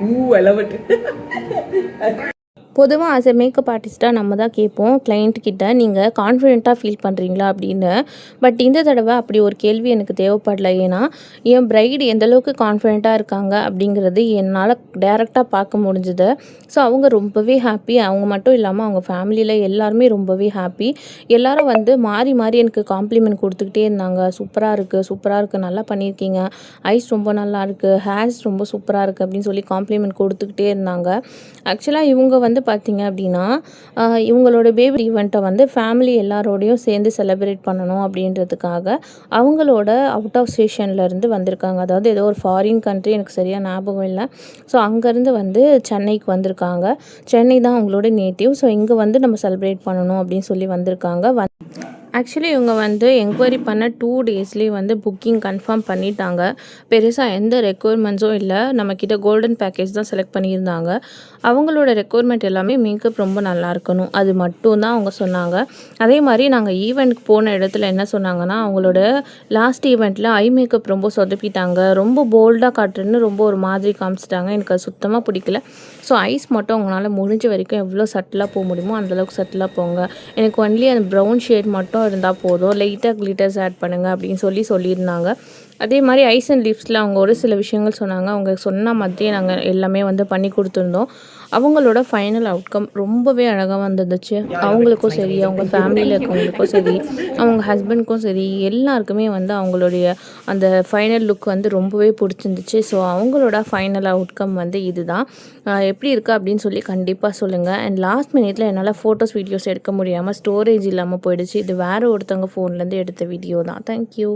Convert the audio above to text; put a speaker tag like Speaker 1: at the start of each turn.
Speaker 1: I love it.
Speaker 2: பொதுவாக as a makeup ஆர்டிஸ்ட்டாக நம்ம தான் கேட்போம் கிளைண்ட்கிட்ட நீங்கள் கான்ஃபிடென்ட்டாக ஃபீல் பண்ணுறீங்களா அப்படின்னு. பட் இந்த தடவை அப்படி ஒரு கேள்வி எனக்கு தேவைப்படல. ஏன்னா என் பிரைடு எந்தளவுக்கு கான்ஃபிடென்ட்டாக இருக்காங்க அப்படிங்கிறது என்னால் டேரெக்டாக பார்க்க முடிஞ்சுது. ஸோ அவங்க ரொம்பவே ஹாப்பி. அவங்க மட்டும் இல்லாமல் அவங்க ஃபேமிலியில் எல்லாருமே ரொம்பவே ஹாப்பி. எல்லோரும் வந்து மாறி மாறி எனக்கு காம்ப்ளிமெண்ட் கொடுத்துக்கிட்டே இருந்தாங்க. சூப்பராக இருக்குது, நல்லா பண்ணியிருக்கீங்க, ஐஸ் ரொம்ப நல்லா இருக்குது, ஹேர்ஸ் ரொம்ப சூப்பராக இருக்குது அப்படின்னு சொல்லி காம்ப்ளிமெண்ட் கொடுத்துக்கிட்டே இருந்தாங்க. ஆக்சுவலாக இவங்க வந்து பார்த்திங்க அப்படின்னா இவங்களோட பேபி ஈவெண்ட்டை வந்து ஃபேமிலி எல்லாரோடையும் சேர்ந்து செலிப்ரேட் பண்ணணும் அப்படின்றதுக்காக அவங்களோட அவுட் ஆஃப் ஸ்டேஷன்லேருந்து வந்திருக்காங்க. அதாவது ஏதோ ஒரு ஃபாரின் கண்ட்ரி, எனக்கு சரியாக ஞாபகம் இல்லை. ஸோ அங்கேருந்து வந்து சென்னைக்கு வந்திருக்காங்க. சென்னை தான் அவங்களோட நேட்டிவ். ஸோ இங்கே வந்து நம்ம செலிப்ரேட் பண்ணணும் அப்படின்னு சொல்லி வந்திருக்காங்க. ஆக்சுவலி இவங்க வந்து என்கொயரி பண்ண 2 டேஸ்லேயே வந்து புக்கிங் கன்ஃபார்ம் பண்ணிட்டாங்க. பெருசாக எந்த ரெக்குயர்மெண்ட்ஸும் இல்லை. நம்மக்கிட்ட கோல்டன் பேக்கேஜ் தான் செலக்ட் பண்ணியிருந்தாங்க. அவங்களோட ரெக்குயர்மெண்ட் எல்லாமே மேக்கப் ரொம்ப நல்லா இருக்கணும், அது மட்டும் தான் அவங்க சொன்னாங்க. அதே மாதிரி நாங்கள் ஈவெண்ட்டுக்கு போன இடத்துல என்ன சொன்னாங்கன்னா, அவங்களோட லாஸ்ட் ஈவெண்ட்டில் ஐ மேக்கப் ரொம்ப சொதப்பிட்டாங்க, ரொம்ப போல்டாக காட்டுறேன்னு ரொம்ப ஒரு மாதிரி காமிச்சிட்டாங்க. எனக்கு அது சுத்தமாக பிடிக்கல. ஸோ ஐஸ் மட்டும் அவங்களால முடிஞ்ச வரைக்கும் எவ்வளோ சட்டிலாக போக முடியுமோ அந்தளவுக்கு சட்டிலாக போங்க. எனக்கு ஒன்லி அந்த ப்ரௌன் ஷேட் மட்டும் இருந்தால் போதும், லைட்டாக கிளிட்டர்ஸ் ஆட் பண்ணுங்கள் அப்படின்னு சொல்லியிருந்தாங்க. அதே மாதிரி ஐஸ் அண்ட் லிப்ஸில் அவங்க ஒரு சில விஷயங்கள் சொன்னாங்க. அவங்க சொன்ன மாதிரியே நாங்கள் எல்லாமே வந்து பண்ணி கொடுத்துருந்தோம். அவங்களோட ஃபைனல் அவுட்கம் ரொம்பவே அழகாக வந்துருந்துச்சு. அவங்களுக்கும் சரி, அவங்க ஃபேமிலியில் இருக்கவங்களுக்கும் சரி, அவங்க ஹஸ்பண்டுக்கும் சரி, எல்லாருக்குமே வந்து அவங்களுடைய அந்த ஃபைனல் லுக் வந்து ரொம்பவே பிடிச்சிருந்துச்சு. ஸோ அவங்களோட ஃபைனல் அவுட்கம் வந்து இதுதான். எப்படி இருக்குது அப்படின்னு சொல்லி கண்டிப்பாக சொல்லுங்கள். அண்ட் லாஸ்ட் மினிட்ல என்னால் ஃபோட்டோஸ் வீடியோஸ் எடுக்க முடியாமல் ஸ்டோரேஜ் இல்லாமல் போயிடுச்சு. இது வேறு ஒருத்தவங்க ஃபோன்லேருந்து எடுத்த வீடியோ தான். தேங்க்யூ.